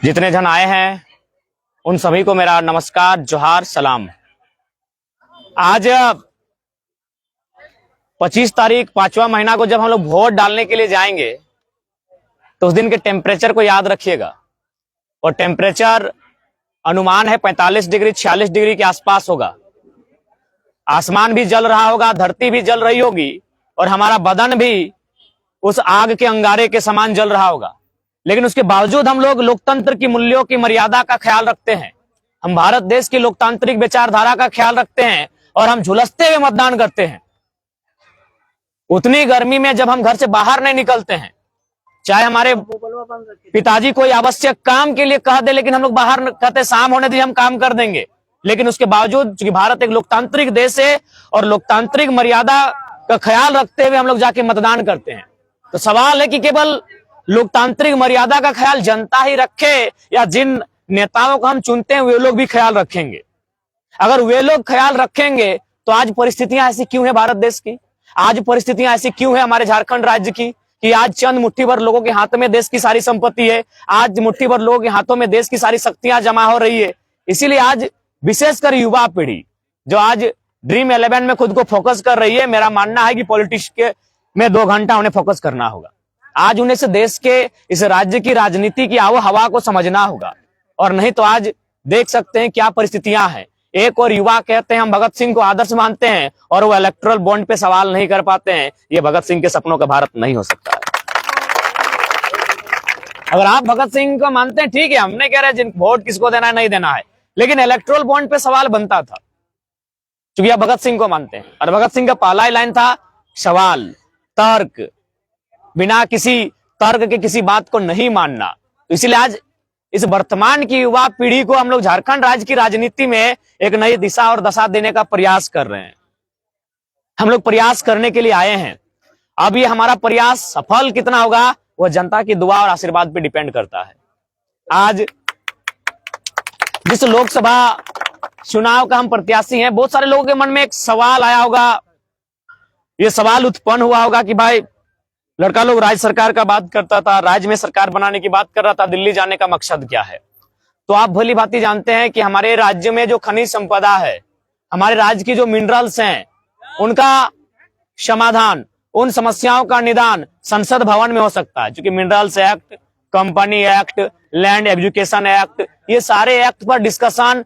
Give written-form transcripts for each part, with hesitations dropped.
जितने जन आए हैं उन सभी को मेरा नमस्कार, जोहार, सलाम। आज 25 तारीख 5वां महीना को जब हम लोग वोट डालने के लिए जाएंगे तो उस दिन के टेम्परेचर को याद रखिएगा। और टेम्परेचर अनुमान है 45 डिग्री 46 डिग्री के आसपास होगा। आसमान भी जल रहा होगा, धरती भी जल रही होगी और हमारा बदन भी उस आग के अंगारे के समान जल रहा होगा। लेकिन उसके बावजूद हम लोग लोकतंत्र की मूल्यों की मर्यादा का ख्याल रखते हैं। हम भारत देश की लोकतांत्रिक विचारधारा का ख्याल रखते हैं और हम झुलसते हुए मतदान करते हैं। उतनी गर्मी में जब हम घर से बाहर नहीं निकलते हैं, चाहे हमारे पिताजी कोई आवश्यक काम के लिए कह दे, लेकिन हम लोग बाहर कहते शाम होने दीजिए हम काम कर देंगे। लेकिन उसके बावजूद चूंकि भारत एक लोकतांत्रिक देश है और लोकतांत्रिक मर्यादा का ख्याल रखते हुए हम लोग जाके मतदान करते हैं। तो सवाल है कि केवल लोकतांत्रिक मर्यादा का ख्याल जनता ही रखे या जिन नेताओं को हम चुनते हैं वे लोग भी ख्याल रखेंगे। अगर वे लोग ख्याल रखेंगे तो आज परिस्थितियां ऐसी क्यों है भारत देश की, आज परिस्थितियां ऐसी क्यों है हमारे झारखंड राज्य की कि आज चंद मुट्ठी भर लोगों के हाथ में देश की सारी संपत्ति है, आज मुट्ठी भर लोगों के हाथों में देश की सारी शक्तियां जमा हो रही है। इसीलिए आज विशेषकर युवा पीढ़ी जो आज ड्रीम 11 में खुद को फोकस कर रही है, मेरा मानना है कि पॉलिटिक्स के में 2 घंटा उन्हें फोकस करना होगा। आज उन्हें से देश के इस राज्य की राजनीति की आवो हवा को समझना होगा, और नहीं तो आज देख सकते हैं क्या परिस्थितियां हैं। एक और युवा कहते हैं हम भगत सिंह को आदर्श मानते हैं और वो इलेक्टोरल बॉन्ड पे सवाल नहीं कर पाते हैं। ये भगत सिंह के सपनों का भारत नहीं हो सकता है। अगर आप भगत सिंह को मानते हैं ठीक है, हमने कह रहे हैं वोट किसको देना है नहीं देना है, लेकिन इलेक्टोरल बॉन्ड पे सवाल बनता था क्योंकि आप भगत सिंह को मानते हैं। और भगत सिंह का पहला ही लाइन था सवाल, तर्क, बिना किसी तर्क के किसी बात को नहीं मानना। तो इसलिए आज इस वर्तमान की युवा पीढ़ी को हम लोग झारखंड राज्य की राजनीति में एक नई दिशा और दशा देने का प्रयास कर रहे हैं। हम लोग प्रयास करने के लिए आए हैं। अब ये हमारा प्रयास सफल कितना होगा वह जनता की दुआ और आशीर्वाद पे डिपेंड करता है। आज जिस लोकसभा चुनाव का हम प्रत्याशी हैं, बहुत सारे लोगों के मन में एक सवाल आया होगा, ये सवाल उत्पन्न हुआ होगा कि भाई लड़का लोग राज्य सरकार का बात करता था, राज्य में सरकार बनाने की बात कर रहा था, दिल्ली जाने का मकसद क्या है। तो आप भली भांति जानते हैं कि हमारे राज्य में जो खनिज संपदा है, हमारे राज्य की जो मिनरल्स हैं, उनका समाधान, उन समस्याओं का निदान संसद भवन में हो सकता है। क्योंकि minerals act, company act, land education act, ये सारे एक्ट पर डिस्कशन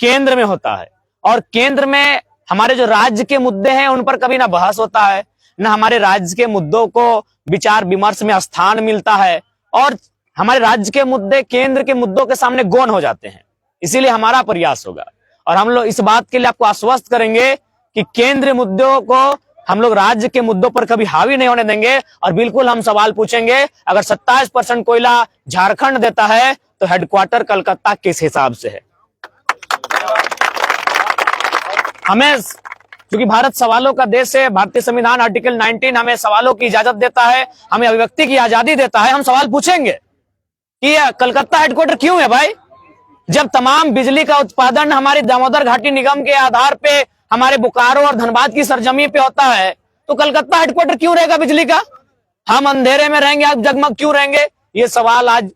केंद्र में होता है और केंद्र में हमारे जो राज्य के मुद्दे हैं उन पर कभी ना बहस होता है, न हमारे राज्य के मुद्दों को विचार विमर्श में स्थान मिलता है और हमारे राज्य के मुद्दे केंद्र के मुद्दों के सामने गौण हो जाते हैं। इसीलिए हमारा प्रयास होगा और हम लोग इस बात के लिए आपको आश्वस्त करेंगे कि केंद्रीय मुद्दों को हम लोग राज्य के मुद्दों पर कभी हावी नहीं होने देंगे। और बिल्कुल हम सवाल पूछेंगे, अगर 27% कोयला झारखंड देता है तो हेडक्वार्टर कलकत्ता किस हिसाब से है। हमें क्योंकि भारत सवालों का देश है, भारतीय संविधान आर्टिकल 19 हमें सवालों की इजाजत देता है, हमें अभिव्यक्ति की आजादी देता है। हम सवाल पूछेंगे कि यह कलकत्ता हेडक्वार्टर क्यों है भाई, जब तमाम बिजली का उत्पादन हमारी दामोदर घाटी निगम के आधार पे हमारे बोकारो और धनबाद की सरजमी पे होता है, तो कलकत्ता हेडक्वार्टर क्यों रहेगा बिजली का। हम अंधेरे में रहेंगे, आप जगमग क्यों रहेंगे। ये सवाल आज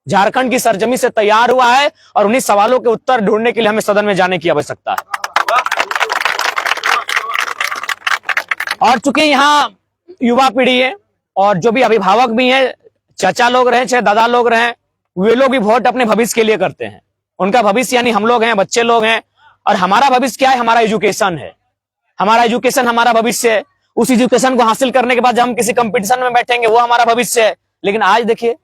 झारखंड की सरजमी से तैयार हुआ है और उन्हीं सवालों के उत्तर ढूंढने के लिए हमें सदन में जाने की आवश्यकता है। और चूंकि यहाँ युवा पीढ़ी है और जो भी अभिभावक भी हैं, चाचा लोग रहे चाहे दादा लोग रहे, वे लोग भी वोट अपने भविष्य के लिए करते हैं। उनका भविष्य यानी हम लोग हैं, बच्चे लोग हैं। और हमारा भविष्य क्या है, हमारा एजुकेशन है। हमारा एजुकेशन हमारा भविष्य है। उस एजुकेशन को हासिल करने के बाद जब हम किसी कंपटीशन में बैठेंगे वो हमारा भविष्य है। लेकिन आज देखिए,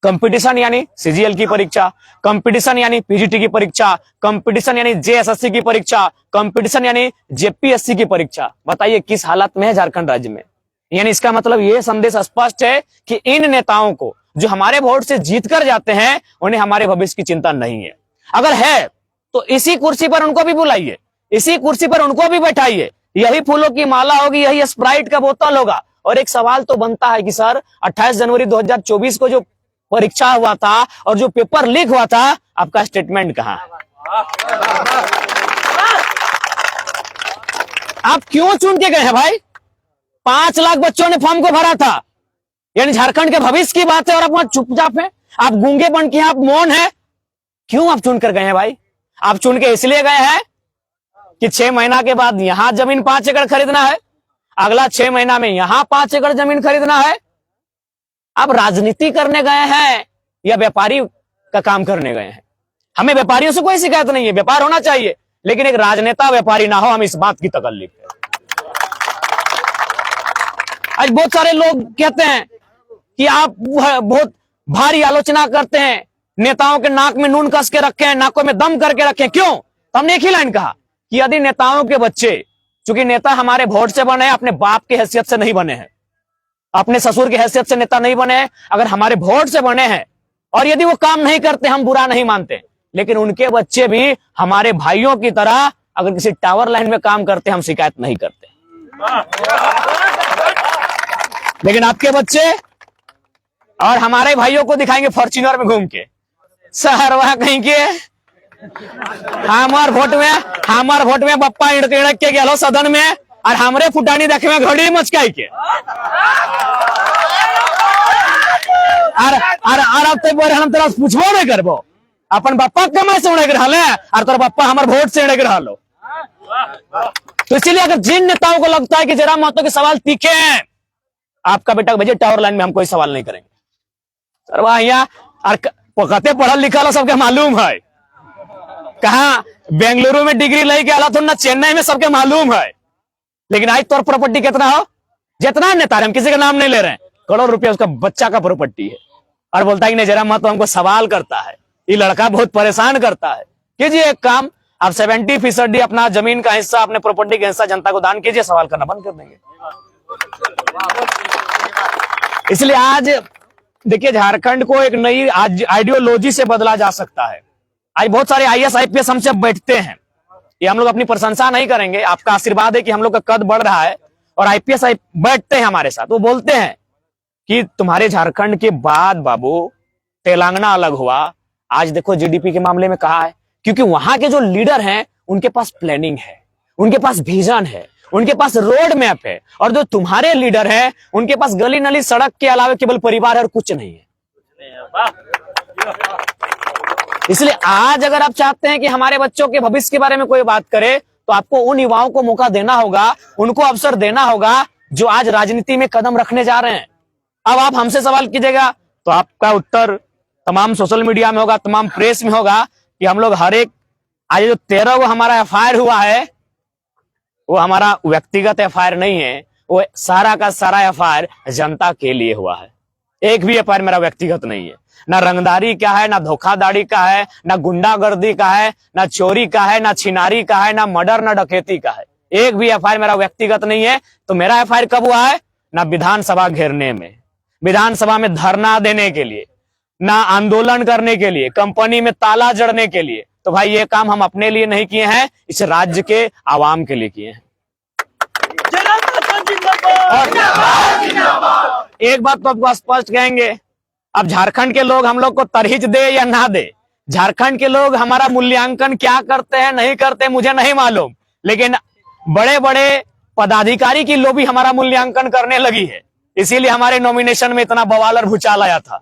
कंपटीशन यानी सीजीएल की परीक्षा, कंपटीशन यानी पीजीटी की परीक्षा, कंपटीशन यानी जेएसएससी की परीक्षा, कंपटीशन यानी जेपीएससी की परीक्षा। बताइए किस हालत में है झारखंड राज्य में। यानी इसका मतलब ये संदेश स्पष्ट है कि इन नेताओं को जो हमारे वोट से जीत कर जाते हैं उन्हें हमारे भविष्य की चिंता नहीं है। अगर है तो इसी कुर्सी पर उनको भी बुलाइए, इसी कुर्सी पर उनको भी बैठाइए, यही फूलों की माला होगी, यही स्प्राइट का बोतल होगा। और एक सवाल तो बनता है कि सर 28 जनवरी 2024 को जो परीक्षा हुआ था और जो पेपर लीक हुआ था, आपका स्टेटमेंट कहां है। आप क्यों चुन के गए हैं भाई। 5 लाख बच्चों ने फॉर्म को भरा था, यानी झारखंड के भविष्य की बात है और आप वहां चुपचाप हैं। आप गूंगे बन के आप मौन है, क्यों आप चुन कर गए हैं भाई? आप चुन के इसलिए गए हैं कि 6 महीना के बाद यहां जमीन 5 एकड़ खरीदना है, अगला 6 महीना में यहां 5 एकड़ जमीन खरीदना है। आप राजनीति करने गए हैं या व्यापारी का काम करने गए हैं? हमें व्यापारियों से कोई शिकायत नहीं है, व्यापार होना चाहिए, लेकिन एक राजनेता व्यापारी ना हो, हम इस बात की तकल्लीफ है। आज बहुत सारे लोग कहते हैं कि आप बहुत भारी आलोचना करते हैं, नेताओं के नाक में नून कस के रखे हैं, नाकों में दम करके रखे हैं, क्यों? तो हमने एक ही लाइन कहा कि यदि नेताओं के बच्चे, चूंकि नेता हमारे वोट से बने हैं, अपने बाप की हैसियत से नहीं बने हैं, अपने ससुर की हैसियत से नेता नहीं बने हैं, अगर हमारे वोट से बने हैं और यदि वो काम नहीं करते, हम बुरा नहीं मानते, लेकिन उनके बच्चे भी हमारे भाइयों की तरह अगर किसी टावर लाइन में काम करते, हम शिकायत नहीं करते। लेकिन आपके बच्चे और हमारे भाइयों को दिखाएंगे फॉर्च्यूनर में घूम के, शहर वहां कहीं के हमार वोट में बप्पा इड़क के गया सदन में, और हमरे फुटानी देखे में घड़ी मचकाई के अब तो हम तेरा पूछबो नहीं करबो, अपन बप्पा कमाई से उड़े रहा और तोर बप्पा हमारे वोट से उड़े रहा। तो इसीलिए अगर जिन नेताओं को लगता है कि जरा महतो के सवाल तीखे हैं, आपका बेटा भेजे टावर लाइन में, हम कोई सवाल नहीं करेंगे सर। वह यहाँ कते पढ़ल लिखल सबके मालूम है, कहा बेंगलुरु में डिग्री लेके आला तो ना चेन्नई में सबके मालूम है, लेकिन आज तोर प्रॉपर्टी कितना हो, जितना नेता हम किसी का नाम नहीं ले रहे हैं, करोड़ रुपया उसका बच्चा का प्रॉपर्टी है, और बोलता है कि नहीं जरा मत, हमको सवाल करता है, ये लड़का बहुत परेशान करता है। कीजिए एक काम, आप 70% अपना जमीन का हिस्सा, अपने प्रॉपर्टी का हिस्सा जनता को दान कीजिए, सवाल करना बंद कर देंगे। इसलिए आज देखिए, झारखंड को एक नई आइडियोलॉजी से बदला जा सकता है। आज बहुत सारे IAS IPS हमसे बैठते हैं, ये हम लोग अपनी प्रशंसा नहीं करेंगे, आपका आशीर्वाद है कि हम लोग का कद बढ़ रहा है, और IPS बैठते हैं हमारे साथ, वो बोलते हैं कि तुम्हारे झारखंड के बाद बाबू तेलंगाना अलग हुआ। आज देखो GDP के मामले में कहा है, क्योंकि वहां के जो लीडर हैं उनके पास प्लानिंग है, उनके पास विजन है, उनके पास रोड मैप है, और जो तुम्हारे लीडर हैं उनके पास गली नली सड़क के अलावा केवल परिवार है और कुछ नहीं है। इसलिए आज अगर आप चाहते हैं कि हमारे बच्चों के भविष्य के बारे में कोई बात करे, तो आपको उन युवाओं को मौका देना होगा, उनको अवसर देना होगा जो आज राजनीति में कदम रखने जा रहे हैं। अब आप हमसे सवाल कीजिएगा तो आपका उत्तर तमाम सोशल मीडिया में होगा, तमाम प्रेस में होगा कि हम लोग हर एक, आज जो 13 वो हमारा FIR हुआ है, वो हमारा व्यक्तिगत FIR नहीं है, वो सारा का सारा FIR जनता के लिए हुआ है। एक भी FIR मेरा व्यक्तिगत नहीं है, ना रंगदारी का है, ना धोखाधड़ी का है, ना गुंडागर्दी का है, ना चोरी का है, ना छिनारी का है, ना मर्डर, ना डकैती का है। एक भी FIR मेरा व्यक्तिगत नहीं है। तो मेरा FIR कब हुआ है? ना विधानसभा घेरने में, विधानसभा में धरना देने के लिए, ना आंदोलन करने के लिए, कंपनी में ताला जड़ने के लिए। तो भाई ये काम हम अपने लिए नहीं किए हैं, इस राज्य के आवाम के लिए किए हैं। एक बात तो आपको स्पष्ट कहेंगे, अब झारखंड के लोग हम लोग को तरहीज दे या ना दे, झारखंड के लोग हमारा मूल्यांकन क्या करते हैं नहीं करते मुझे नहीं मालूम, लेकिन बड़े बड़े पदाधिकारी की लोभी हमारा मूल्यांकन करने लगी है। इसीलिए हमारे नॉमिनेशन में इतना बवाल और भूचाल आया था।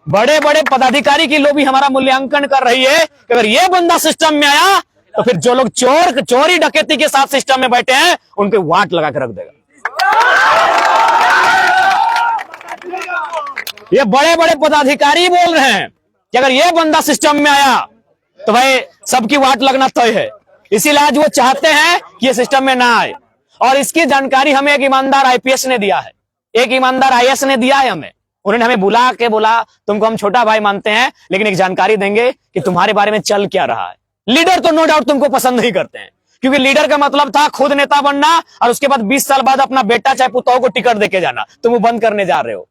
बड़े बड़े पदाधिकारी की लोभी हमारा मूल्यांकन कर रही है कि अगर ये बंदा सिस्टम में आया तो फिर जो लोग चोरी डकैती के साथ सिस्टम में बैठे हैं उनके वाट लगा के रख देगा। ये बड़े बड़े पदाधिकारी बोल रहे हैं कि अगर ये बंदा सिस्टम में आया तो भाई सबकी वाट लगना तय है। इसीलिए आज वो चाहते हैं कि ये सिस्टम में ना आए, और इसकी जानकारी हमें एक ईमानदार IPS ने दिया है, एक ईमानदार IAS ने दिया है हमें। उन्होंने हमें बुला के बोला तुमको हम छोटा भाई मानते हैं, लेकिन एक जानकारी देंगे कि तुम्हारे बारे में चल क्या रहा है। लीडर तो नो डाउट तुमको पसंद नहीं करते हैं, क्योंकि लीडर का मतलब था खुद नेता बनना और उसके बाद 20 साल बाद अपना बेटा चाहे पुतों को टिकट देके जाना। तुम वो बंद करने जा रहे हो।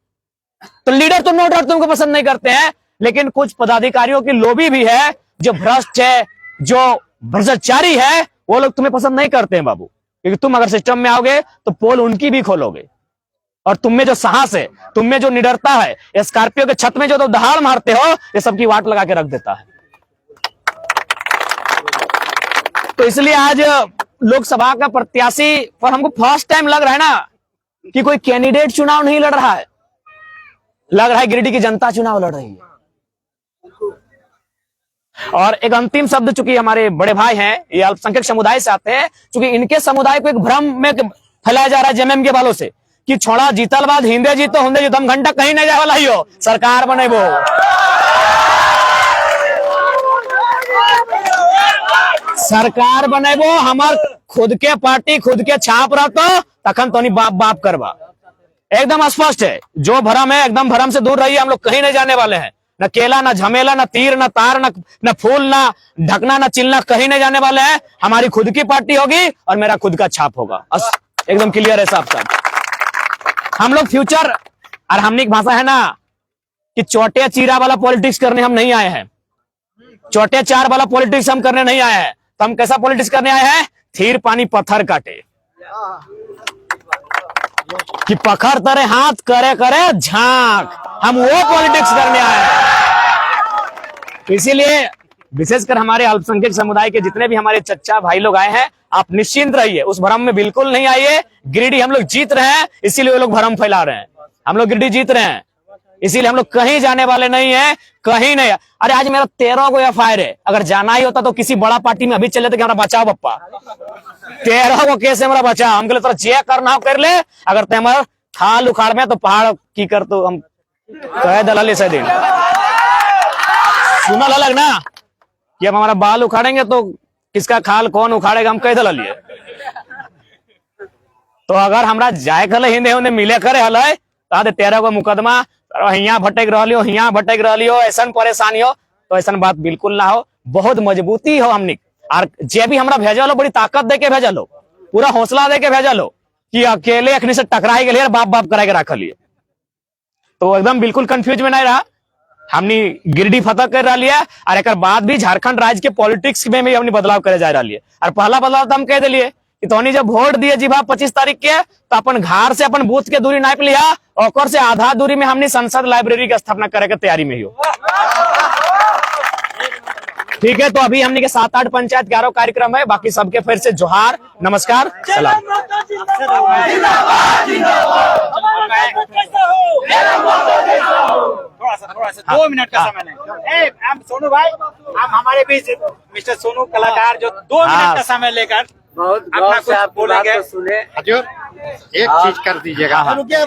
तो लीडर तो नो डाउट तुमको पसंद नहीं करते हैं, लेकिन कुछ पदाधिकारियों की लोभी भी है, जो भ्रष्ट है, जो भ्रष्टाचारी है, वो लोग तुम्हें पसंद नहीं करते हैं बाबू। क्योंकि तुम अगर सिस्टम में आओगे तो पोल उनकी भी खोलोगे, और तुम में जो साहस है, तुम में जो निडरता है, स्कॉर्पियो के छत में जो तो दहाड़ मारते हो, ये सबकी वाट लगा के रख देता है। तो इसलिए आज लोकसभा का प्रत्याशी पर हमको फर्स्ट टाइम लग रहा है ना कि कोई कैंडिडेट चुनाव नहीं लड़ रहा है, लग रहा है गिरिडीह की जनता चुनाव लड़ रही है। और एक अंतिम शब्द, चूंकि हमारे बड़े भाई हैं, ये अल्पसंख्यक समुदाय से आते हैं, चूंकि इनके समुदाय को एक भ्रम में फैलाया जा रहा है जेएमएम के वालों से कि छोड़ा जीतल बाद हिंदे जीतो हिंदे जीतो, हम घंटा कहीं नहीं जाए वाला ही हो, सरकार बने वो सरकार बने वो हमार खुद के पार्टी खुद के छाप रहतो तखन तो नहीं बाप बाप करवा। एकदम स्पष्ट है, जो भरम है एकदम भरम से दूर रहिए, हम लोग कहीं नहीं जाने वाले हैं, न केला न झमेला न तीर न तार न फूल न ढकना न चिलना, कहीं नहीं जाने वाले हैं। हमारी खुद की पार्टी होगी और मेरा खुद का छाप होगा, एकदम क्लियर है साहब साहब। हम लोग फ्यूचर, और हमने एक भाषा है ना कि चौटे चीरा वाला पॉलिटिक्स करने हम नहीं आए हैं, चौटे चार वाला पॉलिटिक्स हम करने नहीं आए हैं। तो हम कैसा पॉलिटिक्स करने आए हैं? थीर पानी पत्थर काटे कि पखर तरे हाथ करे करे झांक, हम वो पॉलिटिक्स करने आए हैं। इसीलिए विशेषकर हमारे अल्पसंख्यक समुदाय के जितने भी हमारे चच्चा भाई लोग आए हैं, आप निश्चिंत रहिए, उस भ्रम में बिल्कुल नहीं आइए। गिरिडीह हम लोग जीत रहे हैं, इसीलिए वो लोग भ्रम फैला रहे हैं। हम लोग गिरिडीह जीत रहे हैं, इसीलिए हम लोग कहीं जाने वाले नहीं है, कहीं नहीं। अरे आज मेरा 13 को एफआईआर है, अगर जाना ही होता तो किसी बड़ा पार्टी में अभी चले थे कि हमारा बचाओ पप्पा, 13 को कैसे हमारा बचाओ, हम कहते जे करना हो कर ले, अगर ते हमारा खाल उखाड़ में तो पहाड़ की कर, तो हम कह दलाली से दिन सुना अलग ना कि अब हमारा बाल उखाड़ेंगे तो किसका खाल कौन उखाड़ेगा, हम कह दलालिए। तो अगर हमरा जाए कल हिंदे उन्हें मिले करे हल 13 को मुकदमा हिया भटक रही हो, हिया भटक रही हो, ऐसा परेशानी हो, तो ऐसा बात बिल्कुल ना हो। बहुत मजबूती हो हमने, और जे भी हमरा भेजल हो बड़ी ताकत दे के भेजल हो, पूरा हौसला दे के भेजल हो कि अकेले अखनी से टकराई गए बाप बाप कराए के रखल लिए। तो एकदम बिल्कुल कंफ्यूज में नहीं रहा, हमने गिरिडीह फतह कर रही है, और एक बाद भी झारखंड राज्य के पॉलिटिक्स में भी हमने बदलाव करे जा रही है। और पहला बदलाव तो हम कह दिलिए कि तोनी जब वोट दिए जी 25 तारीख के, तो अपन घर से अपन बूथ के दूरी नाप लिया, और से आधा दूरी में हमने संसद लाइब्रेरी की स्थापना करे के तैयारी में ही हो। ठीक है, तो अभी हमने के 7-8 पंचायत 11 कार्यक्रम है, बाकी सबके फिर से जोहार, नमस्कार, सलाम। थोड़ा सा 2 मिनट का समय लें। हम सोनू भाई, हम हमारे बीच मिस्टर सोनू कलाकार जो 2 मिनट का समय लेकर बहुत अपना कुछ बोलेंगे। सुने। हजूर एक चीज कर दीजिएगा, रुकिए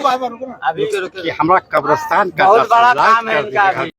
कि हमारा कब्रिस्तान का बहुत बड़ा काम है इनका अभी।